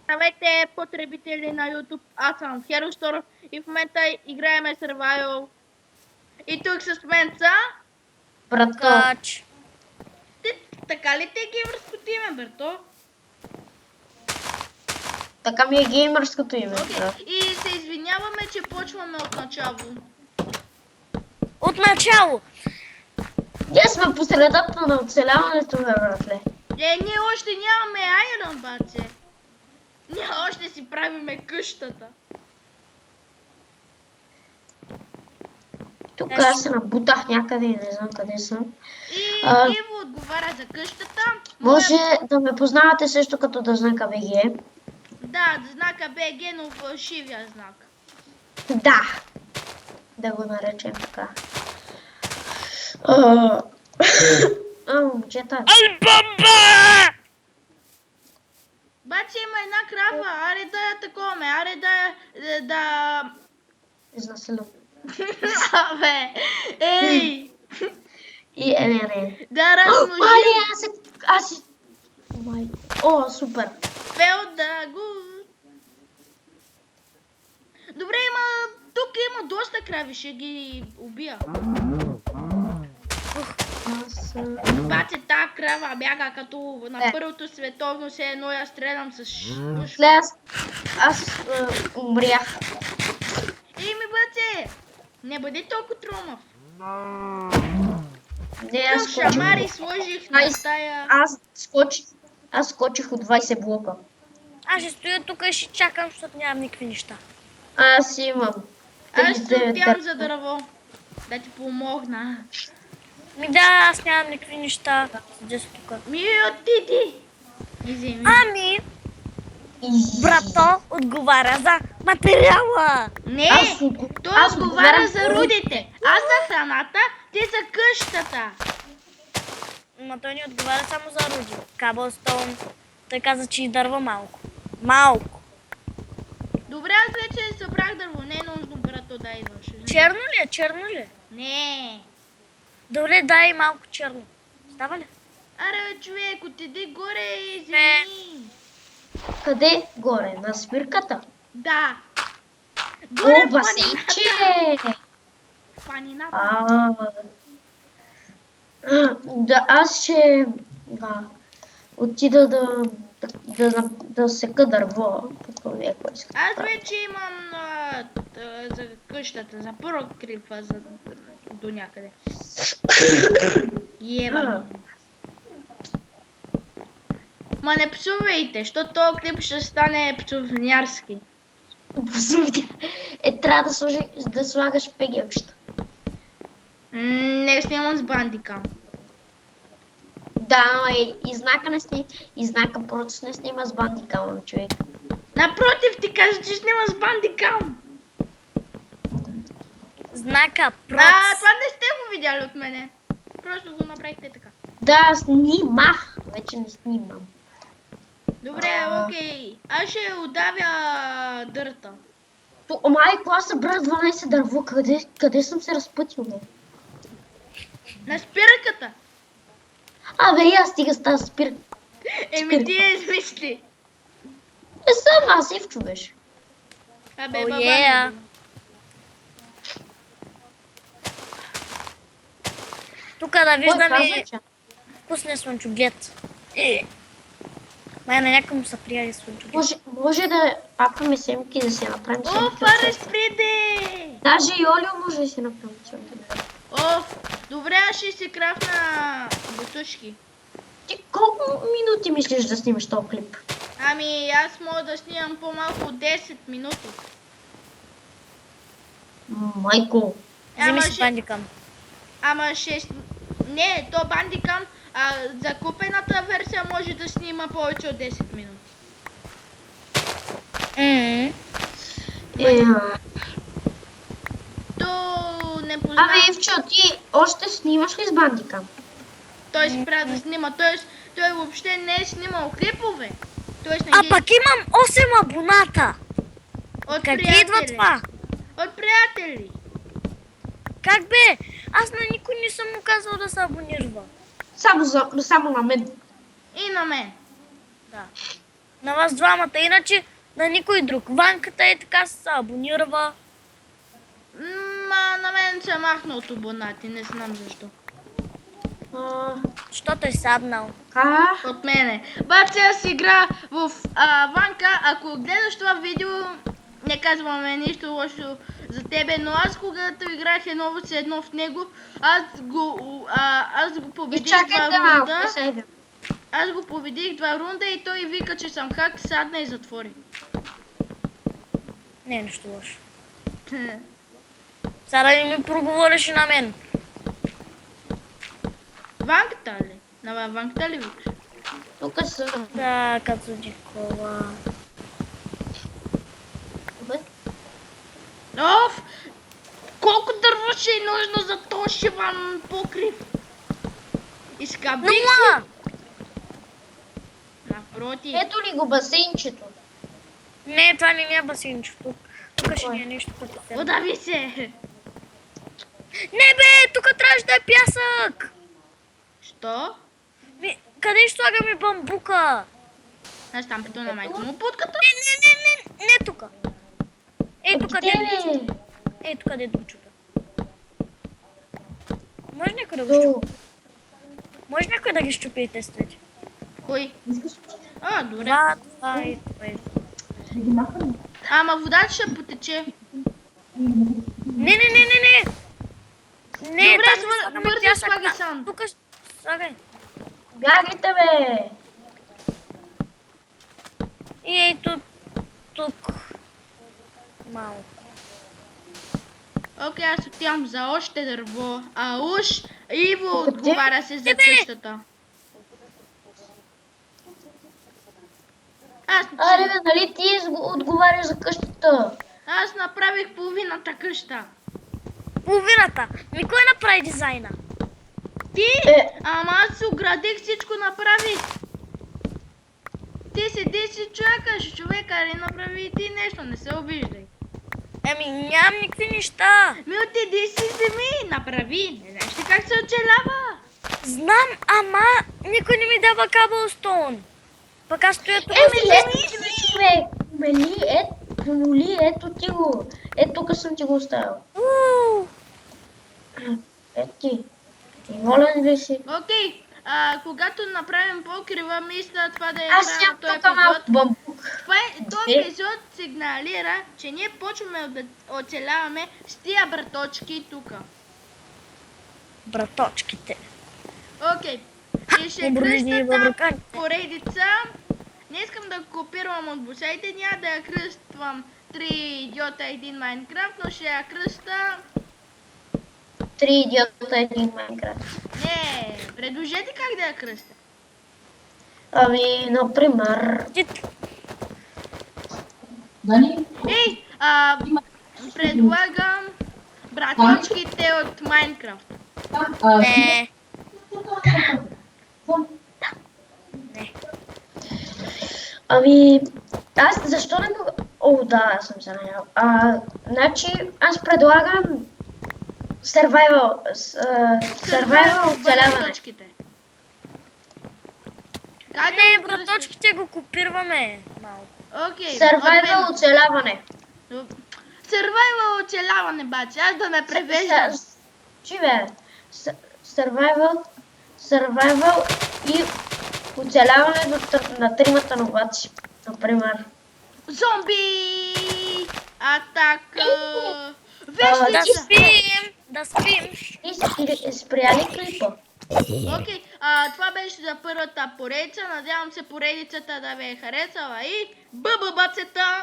Здравейте, потребители на YouTube, аз съм Херостор и в момента играеме Survival. И тук с мен са... Брато, Кач. Така ли те геймърското име, Берто? така ми е геймърското име. Окей. Да. И се извиняваме, че почваме от начало. От начало. Ние сме по средата на оцеляването, братле. Ние още нямаме Iron, баче. Ние още си правиме къщата. Тук аз се набутах някъде и не знам къде съм. И Иво отговаря за къщата. Може да ме познавате също като да знака БГ. Да, знака БГ, но фалшивия знак. Да. Да го наречем така. Момчета. Албаба! Баче има една крава, аре да я таковаме, аре да... Изнасилам. Абе, ей! И не. Да размножим Аз Май. О, супер. фел да го... Добре, тук има доста крави, ще ги убия. Аз... Баче, та крава бяга като на Първото световно, все едно я стрелям с пушка. Аз умрях. Ей ми баче, не бъди толкова тромав. Не, Към шамари сложих на тая... Аз скочих от 20 блока. Аз ще стоя тук и ще чакам, защото нямам никакви неща. Аз имам. Аз 39 стоям за дърво. Да ти помогна. Ми да, аз нямам никакви неща. Седя си тук. Ми отиди. Иземи. Ами, брато отговаря за материала. Не, той аз отговаря отговарям за рудите. Аз за храната, ти за къщата. Но той ни отговаря само за руди. Каблстоун. Той каза, че и дърва малко. Малко. Добре, аз вече събрах дърво. Не е нужно, брато, да идваш. Черно ли е? Черно ли е? Не. Добре, дай малко черно. Става ли? Аре, човек, отиди горе и извини. Къде? Горе, на спирката. Да. Горе О, в басейнче! планината. Да, аз ще отида да сека дърво. Какво иска. Аз вече имам за къщата, за първо крипа до някъде. Ева. Ма не псувайте, защото този клип ще стане псувнярски. Трябва да слагаш пегелчета. Не снимам с бандикам. Да, и знака не снима, и знака просто не снима с бандикам, човек. Напротив, ти каза, че снимам с бандикам. Знака проц. Това не сте го видяли от мене. Просто го направихте така. Да, снимах. Вече не снимам. Добре, окей. Аз ще удавя дърта. Майко, аз събрах 12 дърво. Къде съм се разпътил, бе? На спирката. Абе, аз стига с тази спирка. Еми ти я измисли. Съм аз Ивчо беше. Абе, Oh, баба. yeah. Тук да виждаме... Пусне слънчоглед. Май на някакъв му са прияли слънчоглед. Може да папаме семки да си направим О, семки. Фарес, приде! Даже и Олио може да си направим семки. О, добре, аз ще си крафна бутушки. Ти колко минути мислиш да снимаш този клип? Ами, аз мога да снимам по-малко от 10 минути. Майко. Вземи си бандикам. Ама 6... Не, то бандикам, за купената версия може да снима повече от 10 минути. То не познавам. Абе, Ивчо, ти още снимаш ли с бандикам? Той спря да снима, той въобще не е снимал клипове. А пък имам 8 абоната. От Как приятели. идва това? От приятели. Как бе? Аз на никой не съм му казал да се абонирва. Само на мен. И на мен. Да. На вас двамата, иначе на никой друг. Ванката е така се абонирава. Ма на мен се махна от абонати, не знам защо. Защото е саднал. От мене. Баче, аз игра в Ванка, ако гледаш това видео, не казваме нищо лошо за тебе, но аз когато играх едно в едно в него, аз го победих Изчакайте два малко, рунда. седем. Аз го победих два рунда и той вика, че съм хак, садна и затвори. Не е нищо лошо. Сега да не ми проговориш и на мен. Ванката ли? На Ванката ли викаш? Тук съм. Да, като дикова. Оф! Колко дърво ще е нужно за този шиван покрив? Изкабих си. Нула! Напротив. Ето ли го басейнчето? Не, това не ми е басейнчето. Тук ще ни е нещо като теб. Удави се. Не бе, тук трябваше да е пясък. Що? Къде ще слагаме бамбука? Аз там пето на майка му путката. Не тук. Ей, тук къде е. Е, Ей, тук къде е дупчута. Може някой да го щупи? Може някой да ги щупи и тестовете? Кой? Добре. Това и това. Ама водата ще потече. Не. Не, Добре, там ще слагаме бързо пясък. слагай сам. Тук слагай. бягайте бе! И ето тук. Малко. Окей, аз отивам за още дърво. А уж Иво Къде? отговаря се за Къде? къщата. Аре бе, нали ти отговаряш за къщата? Аз направих половината къща. Половината. Кой направи дизайна? Ти? Е. Ама аз се оградих, всичко направих. Ти седи си чакаш, човека, не направи и ти нещо, не се обиждай. Ами нямам никакви неща. Ми отиди си вземи, направи. Не знаеш ли как се оцелява? Знам, ама никой не ми дава каблстоун. Пък аз стоя тук. Ето ти бе, човек! Моли, ето ти го. Ето тук съм ти го оставил. Уу. Ето ти. Волен ли си? Окей, когато направим покрива, мисля това да е Аз края ям на този тук малко епизод. бамбук. Този епизод сигналира, че ние почваме да оцеляваме с тия браточки тук. Браточките. Окей. И ще Обръжни кръстата въбракани. поредица. Не искам да копирам от босайте, няма да я кръствам 3 идиота, един Майнкрафт, но ще я кръста... 3 идиота, един Майнкрафт. Не, предложете как да я кръста. Ами, например... Ей, предлагам браточките от Майнкрафт. Не. Ами, аз защо не мога... О, да, аз съм се нанял. Значи, аз предлагам survival оцеляване. Браточките. Как да Не, го кръстиш? браточките го копираме малко. Окей. Survival оцеляване. Survival оцеляване, баче. Аз да ме превеждам. Чи бе, survival и оцеляване на тримата новаци, например. Зомби! Атака! Да Вещи Да са! спим! Да спим! И спряли клипа. Окей, това беше за първата поредица. Надявам се поредицата да ви е харесала и бъбъбацета!